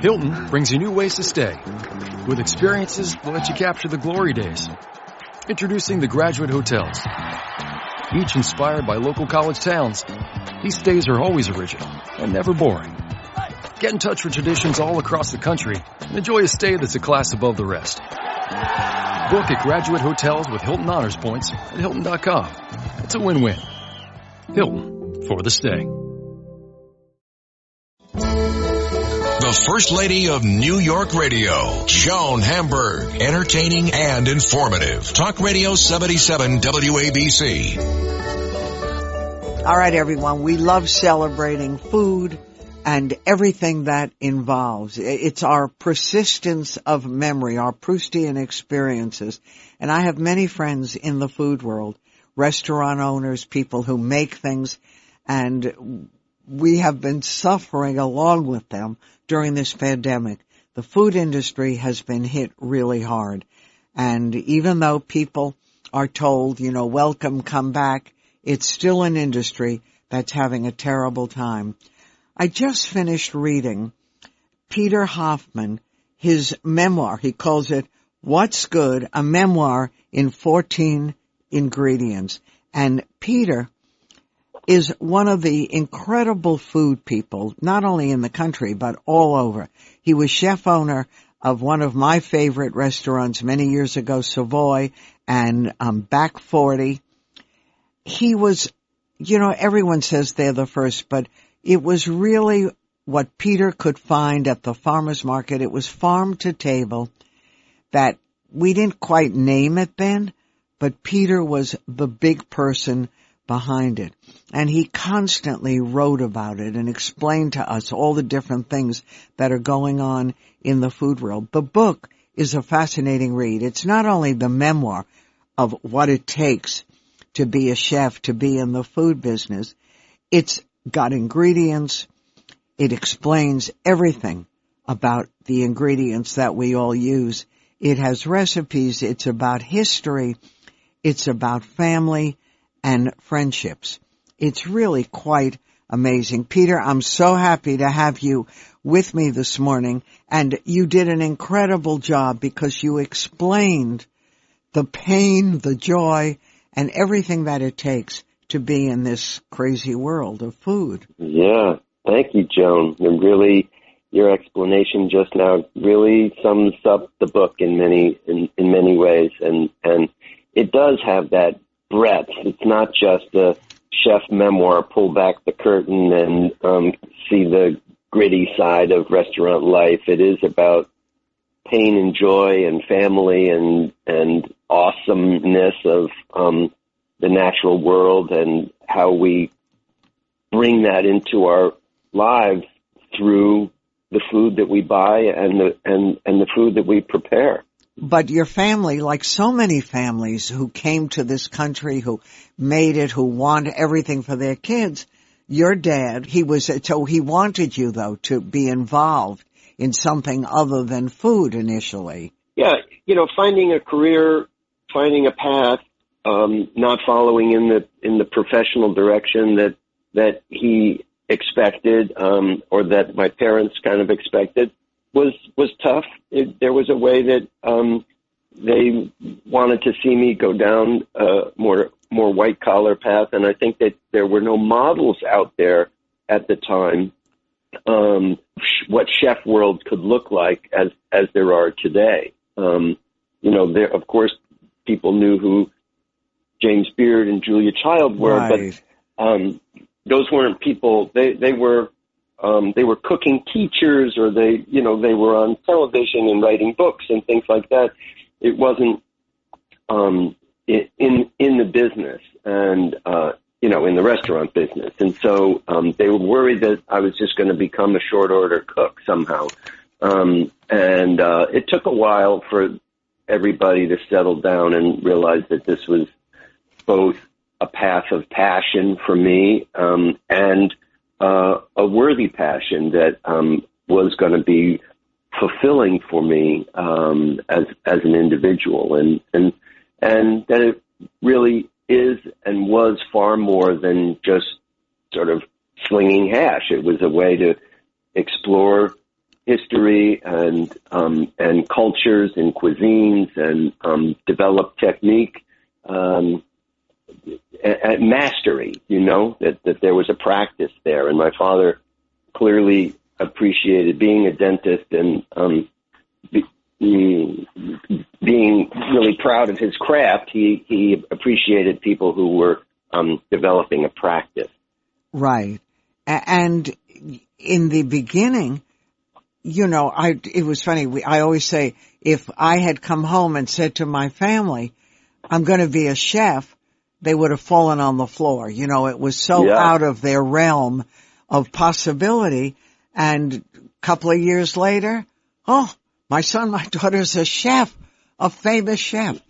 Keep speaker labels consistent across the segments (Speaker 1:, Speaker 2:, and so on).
Speaker 1: Hilton brings you new ways to stay, with experiences that let you capture the glory days. Introducing the Graduate Hotels. Each inspired by local college towns, these stays are always original and never boring. Get in touch with traditions all across the country and enjoy a stay that's a class above the rest. Book at Graduate Hotels with Hilton Honors Points at Hilton.com. It's a win-win. Hilton, for the stay.
Speaker 2: The First Lady of New York Radio, Joan Hamburg. Entertaining and informative. Talk Radio 77 WABC.
Speaker 3: All right, everyone. We love celebrating food and everything that involves. It's our persistence of memory, our Proustian experiences. And I have many friends in the food world, restaurant owners, people who make things, and we have been suffering along with them during this pandemic. The food industry has been hit really hard. And even though people are told, welcome, come back, it's still an industry that's having a terrible time. I just finished reading Peter Hoffman, his memoir. He calls it What's Good, a memoir in 14 ingredients. And Peter is one of the incredible food people, not only in the country, but all over. He was chef owner of one of my favorite restaurants many years ago, Savoy, and Back 40. He was, everyone says they're the first, but it was really what Peter could find at the farmer's market. It was farm to table that we didn't quite name it then, but Peter was the big person behind it. And he constantly wrote about it and explained to us all the different things that are going on in the food world. The book is a fascinating read. It's not only the memoir of what it takes to be a chef, to be in the food business. It's got ingredients. It explains everything about the ingredients that we all use. It has recipes. It's about history. It's about family and friendships. It's really quite amazing. Peter, I'm so happy to have you with me this morning, and you did an incredible job because you explained the pain, the joy, and everything that it takes to be in this crazy world of food.
Speaker 4: Yeah, thank you, Joan. And really, your explanation just now really sums up the book in many ways, and it does have that breadth. It's not just a chef memoir, pull back the curtain and see the gritty side of restaurant life. It is about pain and joy and family and awesomeness of the natural world and how we bring that into our lives through the food that we buy and the food that we prepare.
Speaker 3: But your family, like so many families who came to this country, who made it, who want everything for their kids, your dad, he wanted you, though, to be involved in something other than food initially.
Speaker 4: Yeah, finding a career, finding a path, not following in the professional direction that he expected, or that my parents kind of expected, was tough. There was a way that they wanted to see me go down a more white collar path, and I think that there were no models out there at the time what chef world could look like as there are today. There, of course, people knew who James Beard and Julia Child were,
Speaker 3: right.
Speaker 4: But those weren't people. They were cooking teachers, or they were on television and writing books and things like that. It wasn't in the business and in the restaurant business, and so they were worried that I was just going to become a short order cook somehow. And it took a while for everybody to settle down and realize that this was both a path of passion for me and a worthy passion that was going to be fulfilling for me as an individual, and that it really is and was far more than just sort of slinging hash. It was a way to explore history and cultures and cuisines and developed technique and mastery. That there was a practice there, and my father clearly appreciated being a dentist and being really proud of his craft. He appreciated people who were developing a practice.
Speaker 3: Right. And in the beginning, it was funny. I always say, if I had come home and said to my family, I'm going to be a chef, they would have fallen on the floor. It was so out of their realm of possibility. And a couple of years later, my son, my daughter's a chef, a famous chef.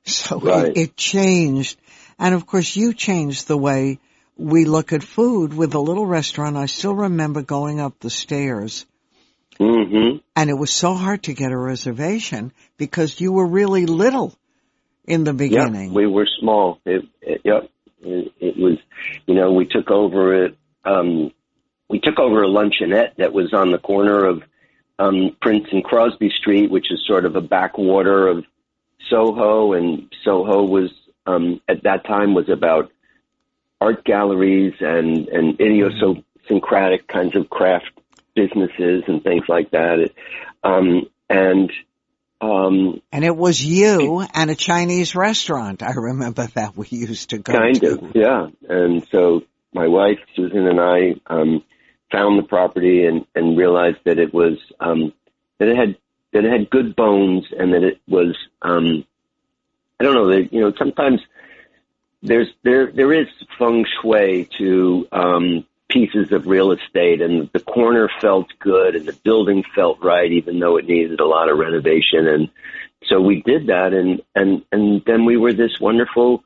Speaker 3: So it changed. And of course, you changed the way we look at food with a little restaurant. I still remember going up the stairs. Mm-hmm. And it was so hard to get a reservation because you were really little in the beginning.
Speaker 4: Yeah, we were small. It was, we took over it. We took over a luncheonette that was on the corner of Prince and Crosby Street, which is sort of a backwater of Soho, and Soho was at that time was about art galleries and idiosyncratic kinds of craft businesses and things like that. And it was you and a Chinese restaurant. I remember that we used to go to. Kind of, yeah. And so my wife, Susan, and I found the property and realized that it was that it had good bones, and that it was I don't know, sometimes there is feng shui to pieces of real estate, and the corner felt good and the building felt right, even though it needed a lot of renovation. And so we did that, and then we were this wonderful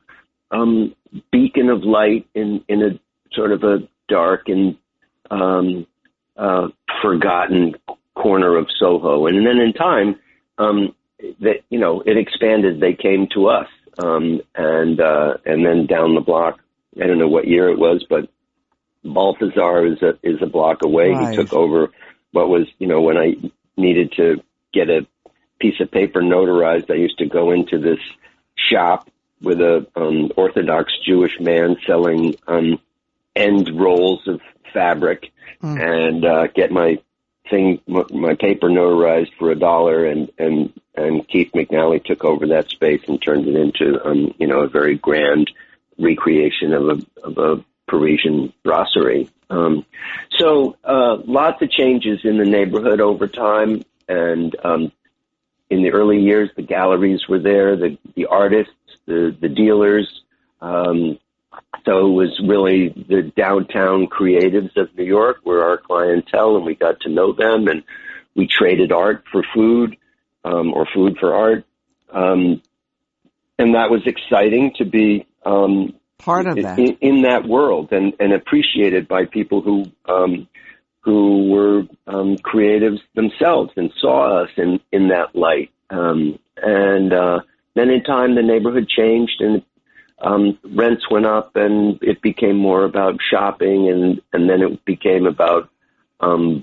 Speaker 4: beacon of light in a sort of a dark and forgotten corner of Soho. And then in time, it expanded. They came to us, and then down the block, I don't know what year it was, but Balthazar is a block away. Right. He took over what was, when I needed to get a piece of paper notarized, I used to go into this shop with a Orthodox Jewish man selling end rolls of fabric and get my paper notarized for $1, and Keith McNally took over that space and turned it into a very grand recreation of a Parisian brasserie. So lots of changes in the neighborhood over time, and in the early years, the galleries were there, the artists, the dealers. So it was really the downtown creatives of New York were our clientele, and we got to know them, and we traded art for food, or food for art. And that was exciting to be
Speaker 3: part of that
Speaker 4: in that world, and appreciated by people who were creatives themselves and saw us in that light. And then in time, the neighborhood changed, and rents went up, and it became more about shopping, and then it became about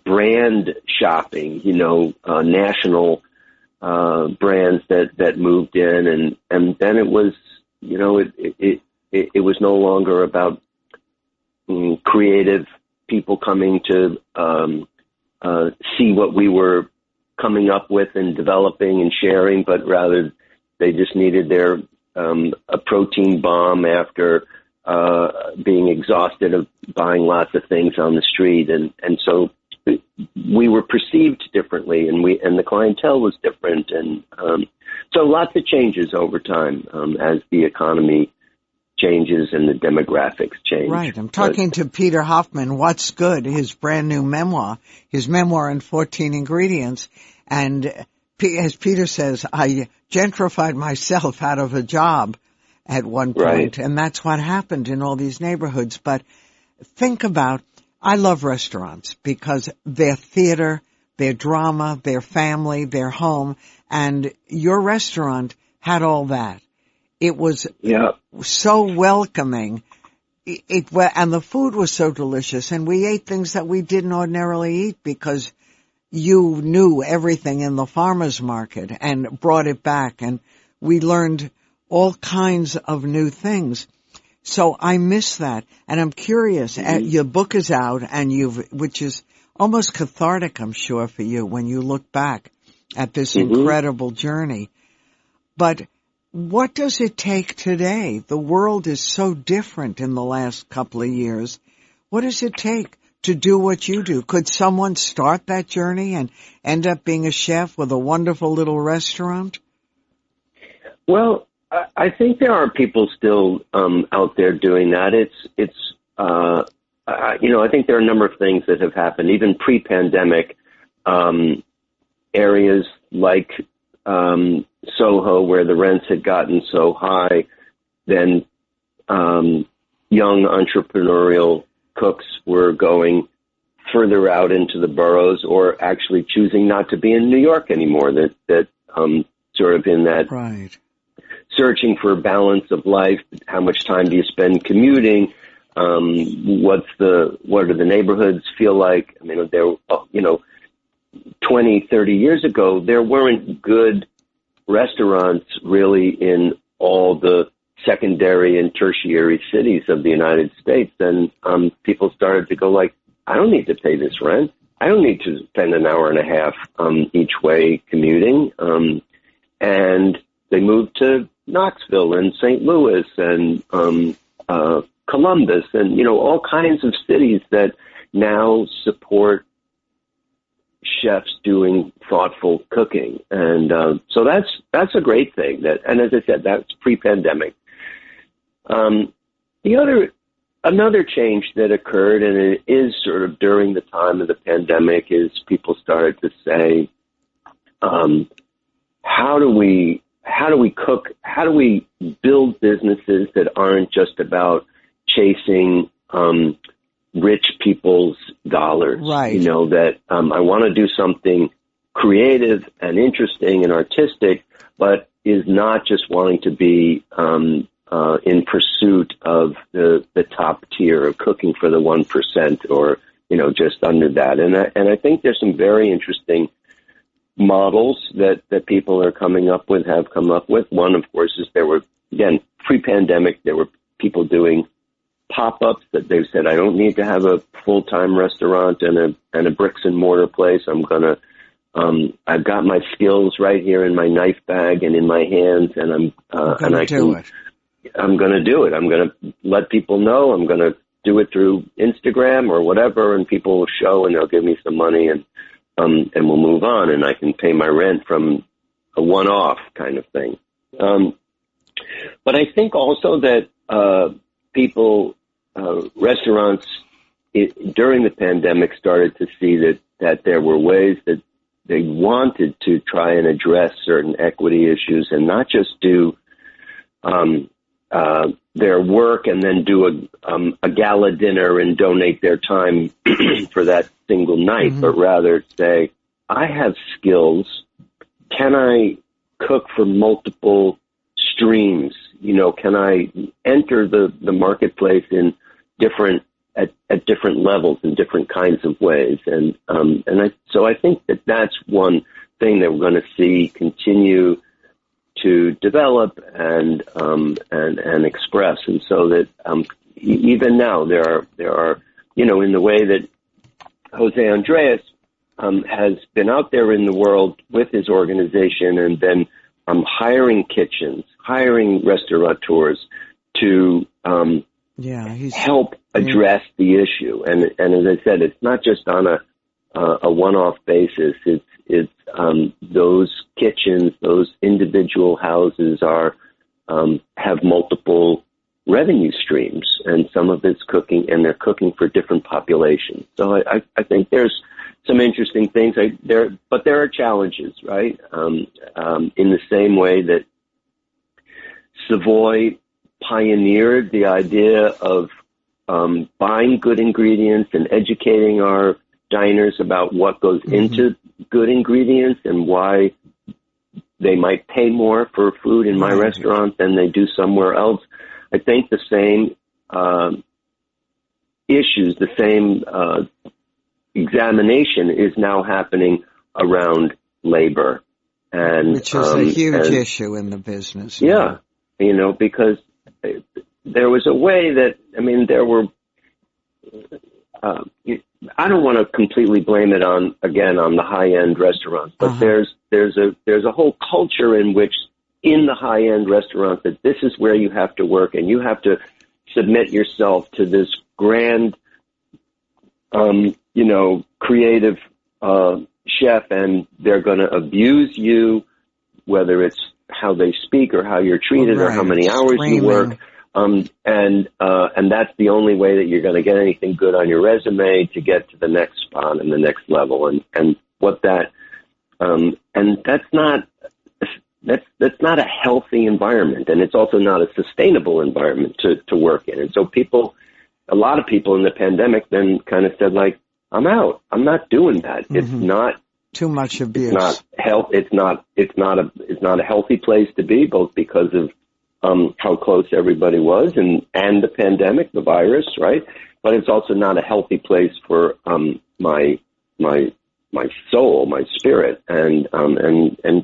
Speaker 4: brand shopping, national brands that moved in, and then it was, it was no longer about creative people coming to see what we were coming up with and developing and sharing, but rather they just needed their a protein bomb after being exhausted of buying lots of things on the street, and so we were perceived differently, and the clientele was different, and so lots of changes over time as the economy changes and the demographics change.
Speaker 3: Right. I'm talking to Peter Hoffman, What's Good, his brand new memoir, in 14 ingredients. And as Peter says, I gentrified myself out of a job at one point, right. And that's what happened in all these neighborhoods. But think about, I love restaurants because they're theater, they're drama, they're family, they're home, and your restaurant had all that. It was so welcoming, and the food was so delicious, and we ate things that we didn't ordinarily eat because you knew everything in the farmer's market and brought it back, and we learned all kinds of new things. So I miss that, and I'm curious. Your book is out, and which is almost cathartic, I'm sure, for you when you look back at this incredible journey. But what does it take today? The world is so different in the last couple of years. What does it take to do what you do? Could someone start that journey and end up being a chef with a wonderful little restaurant?
Speaker 4: Well, I think there are people still out there doing that. I think there are a number of things that have happened, even pre-pandemic. Areas like Soho, where the rents had gotten so high, then young entrepreneurial cooks were going further out into the boroughs, or actually choosing not to be in New York anymore. That sort of in that
Speaker 3: right.
Speaker 4: Searching for balance of life. How much time do you spend commuting? What do the neighborhoods feel like? I mean, 20, 30 years ago, there weren't good restaurants really in all the secondary and tertiary cities of the United States. And people started to go like, I don't need to pay this rent. I don't need to spend an hour and a half each way commuting. And they moved to Knoxville and St. Louis and Columbus and, all kinds of cities that now support chefs doing thoughtful cooking. And so that's a great thing. And as I said, that's pre-pandemic. Another change that occurred, and it is sort of during the time of the pandemic, is people started to say, how do we cook? How do we build businesses that aren't just about chasing rich people's dollars?
Speaker 3: Right.
Speaker 4: That I want to do something creative and interesting and artistic, but is not just wanting to be in pursuit of the top tier of cooking for the 1% or, just under that. And I think there's some very interesting models that people are have come up with. One, of course, is there were, again, pre-pandemic, there were people doing pop-ups that they've said, I don't need to have a full-time restaurant and a bricks and mortar place. I've got my skills right here in my knife bag and in my hands, and I'm going to do it. I'm going to let people know. I'm going to do it through Instagram or whatever, and people will show and they'll give me some money and we'll move on, and I can pay my rent from a one-off kind of thing. But I think also that restaurants during the pandemic started to see that there were ways that they wanted to try and address certain equity issues and not just do their work and then do a gala dinner and donate their time for that single night, but rather say, I have skills. Can I cook for multiple streams? Can I enter the marketplace in at different levels in different kinds of ways? So I think that's one thing that we're going to see continue to develop and express. And so that even now there are in the way that Jose Andres has been out there in the world with his organization and then hiring kitchens, hiring restaurateurs to help address the issue. And as I said, it's not just on a one-off basis. It's those kitchens, those individual houses have multiple revenue streams, and some of it's cooking, and they're cooking for different populations. So I think there's some interesting things but there are challenges, right? In the same way that Savoy pioneered the idea of buying good ingredients and educating our diners about what goes into good ingredients and why they might pay more for food in my restaurant than they do somewhere else. I think the same issues, the same examination is now happening around labor, and
Speaker 3: which is a huge issue in the business.
Speaker 4: Yeah, because there was a way that, there were. I don't want to completely blame it on the high-end restaurants, but there's a whole culture in which, in the high-end restaurants, that this is where you have to work, and you have to submit yourself to this grand, creative chef, and they're going to abuse you, whether it's how they speak or how you're treated or how many hours you work. And that's the only way that you're going to get anything good on your resume to get to the next spot and the next level. And what that, and that's not a healthy environment. And it's also not a sustainable environment to work in. And so a lot of people in the pandemic then kind of said, like, I'm out. I'm not doing that. Mm-hmm. It's not
Speaker 3: too much abuse.
Speaker 4: It's not a healthy place to be, both because of how close everybody was and the pandemic, the virus, right? But it's also not a healthy place for my soul, my spirit, and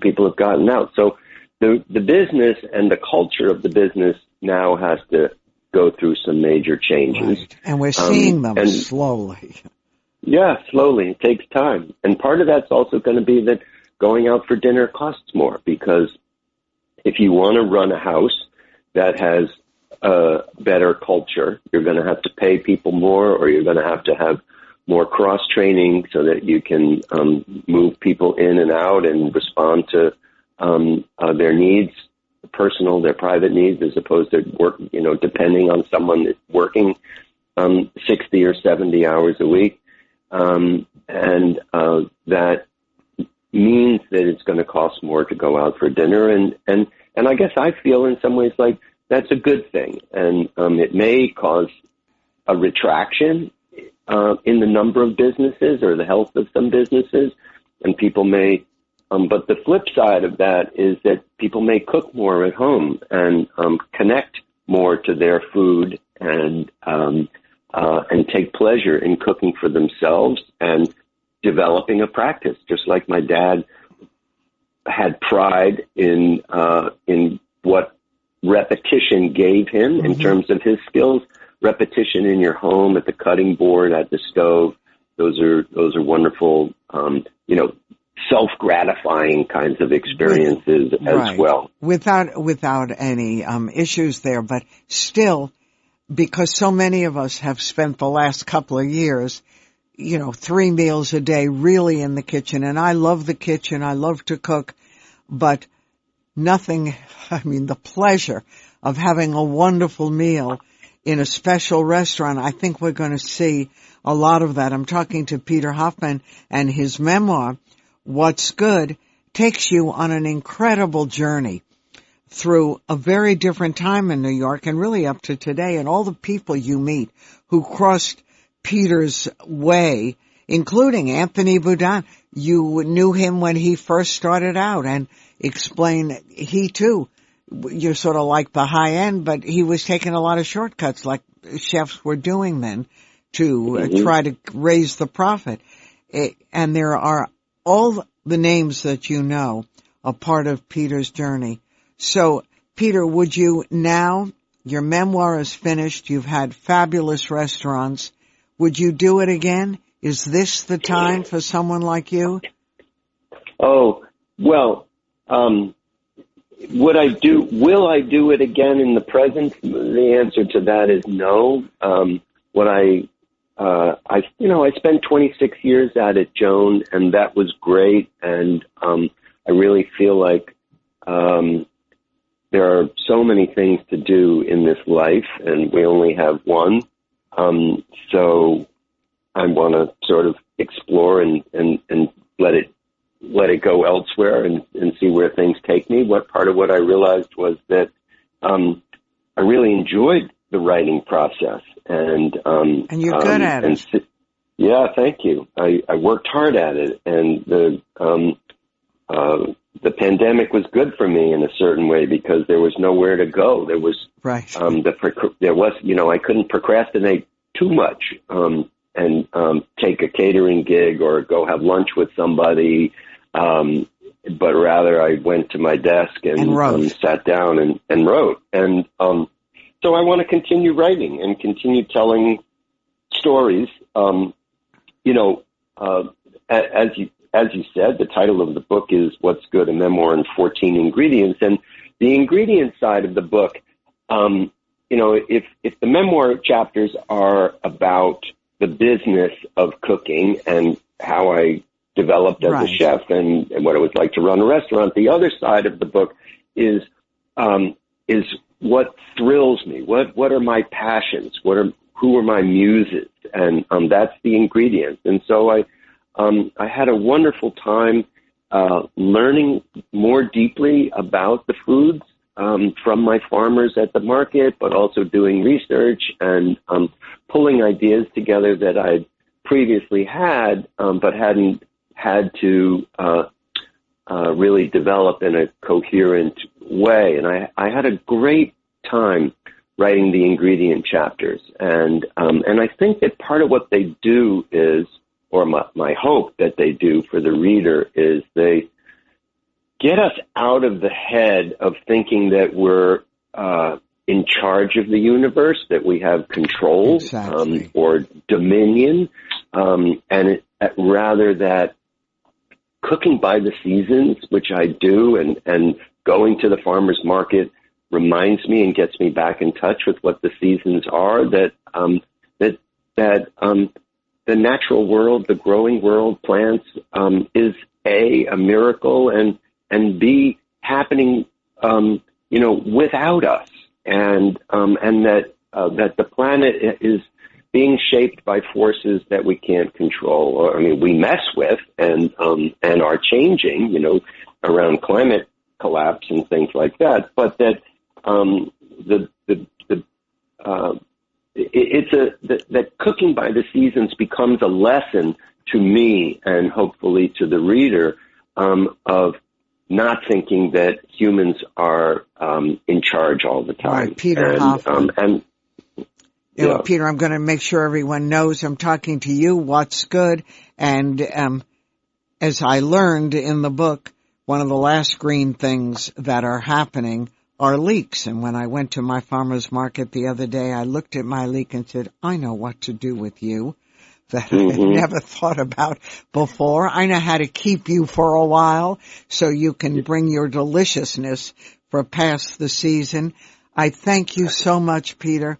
Speaker 4: people have gotten out. So the business and the culture of the business now has to go through some major changes.
Speaker 3: Right. And we're seeing them slowly.
Speaker 4: Yeah, slowly. It takes time. And part of that's also going to be that going out for dinner costs more, because if you want to run a house that has a better culture, you're going to have to pay people more, or you're going to have more cross-training so that you can move people in and out and respond to their needs, their private needs, as opposed to work, depending on someone that's working 60 or 70 hours a week. And that means that it's going to cost more to go out for dinner. And I guess I feel in some ways like that's a good thing. And it may cause a retraction in the number of businesses or the health of some businesses. And people may, but the flip side of that is that people may cook more at home and connect more to their food and take pleasure in cooking for themselves and developing a practice, just like my dad had pride in what repetition gave him in terms of his skills. Repetition in your home, at the cutting board, at the stove, those are wonderful, self-gratifying kinds of experiences as well.
Speaker 3: Without any issues there, but still, because so many of us have spent the last couple of years 3 meals a day really in the kitchen. And I love the kitchen. I love to cook, but the pleasure of having a wonderful meal in a special restaurant, I think we're going to see a lot of that. I'm talking to Peter Hoffman, and his memoir, What's Good, takes you on an incredible journey through a very different time in New York and really up to today, and all the people you meet who crossed Peter's way, including Anthony Bourdain. You knew him when he first started out, and explained he too, you're sort of like the high end, but he was taking a lot of shortcuts like chefs were doing then to try to raise the profit. And there are all the names that you know are part of Peter's journey. So, Peter, would you now, your memoir is finished, you've had fabulous restaurants, would you do it again? Is this the time for someone like you?
Speaker 4: Oh, well, will I do it again in the present? The answer to that is no. I spent 26 years at it, Joan, and that was great. And, I really feel like, there are so many things to do in this life, and we only have one. So I want to sort of explore and let it go elsewhere and see where things take me. Part of what I realized was that I really enjoyed the writing process, and
Speaker 3: you're good at it.
Speaker 4: Yeah, thank you. I worked hard at it, and the pandemic was good for me in a certain way because there was nowhere to go. There was I couldn't procrastinate too much. take a catering gig or go have lunch with somebody. But rather I went to my desk and sat down and wrote. And so I want to continue writing and continue telling stories. As you said, the title of the book is What's Good, a Memoir in 14 Ingredients. And the ingredient side of the book, if the memoir chapters are about the business of cooking and how I developed as a chef and what it was like to run a restaurant, the other side of the book is what thrills me. What are my passions? Who are my muses? And that's the ingredient. And so I had a wonderful time learning more deeply about the foods from my farmers at the market, but also doing research and pulling ideas together that I'd previously had, but hadn't had to really develop in a coherent way. And I had a great time writing the ingredient chapters. And I think that part of what they do is, or my hope that they do for the reader, is they get us out of the head of thinking that we're in charge of the universe, that we have control or dominion, and rather that cooking by the seasons, which I do, and going to the farmer's market reminds me and gets me back in touch with what the seasons are, that the natural world, the growing world, plants, is a miracle, and B, happening, without us, and that the planet is being shaped by forces that we can't control, or we mess with, and are changing, around climate collapse and things like that. But that that cooking by the seasons becomes a lesson to me and hopefully to the reader of not thinking that humans are in charge all the time.
Speaker 3: Right, Peter Hoffman. Peter, I'm going to make sure everyone knows I'm talking to you. What's Good? And as I learned in the book, one of the last green things that are happening are leeks. And when I went to my farmer's market the other day, I looked at my leek and said, I know what to do with you that I never thought about before. I know how to keep you for a while so you can bring your deliciousness for past the season. I thank you so much, Peter.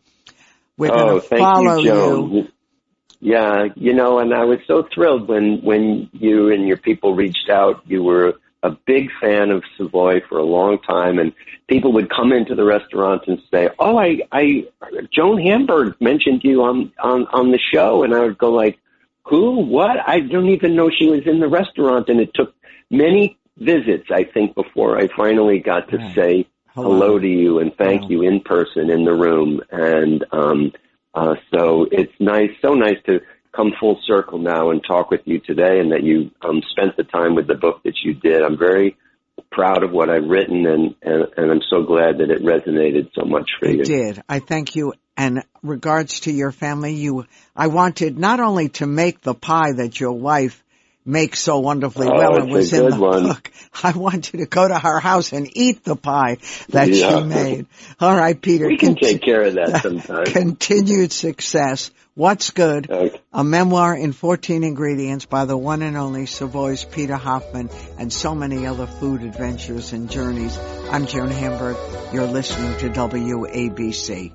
Speaker 3: We're going to follow you.
Speaker 4: Yeah, and I was so thrilled when you and your people reached out. You were a big fan of Savoy for a long time, and people would come into the restaurant and say, "Oh, Joan Hamburg mentioned you on the show," and I would go like, "Who? What? I don't even know she was in the restaurant." And it took many visits, I think, before I finally got to say hello to you and thank you in person in the room. And so it's so nice to come full circle now and talk with you today, and that you spent the time with the book that you did. I'm very proud of what I've written, and I'm so glad that it resonated so much for you.
Speaker 3: It did. I thank you. And regards to your family, I wanted not only to make the pie that your wife makes so wonderfully well and was in the book, I wanted to go to her house and eat the pie that she made. All right, Peter.
Speaker 4: We can take care of that sometime.
Speaker 3: Continued success. What's Good? Okay. A Memoir in 14 Ingredients by the one and only Savoy's Peter Hoffman, and so many other food adventures and journeys. I'm Joan Hamburg. You're listening to WABC.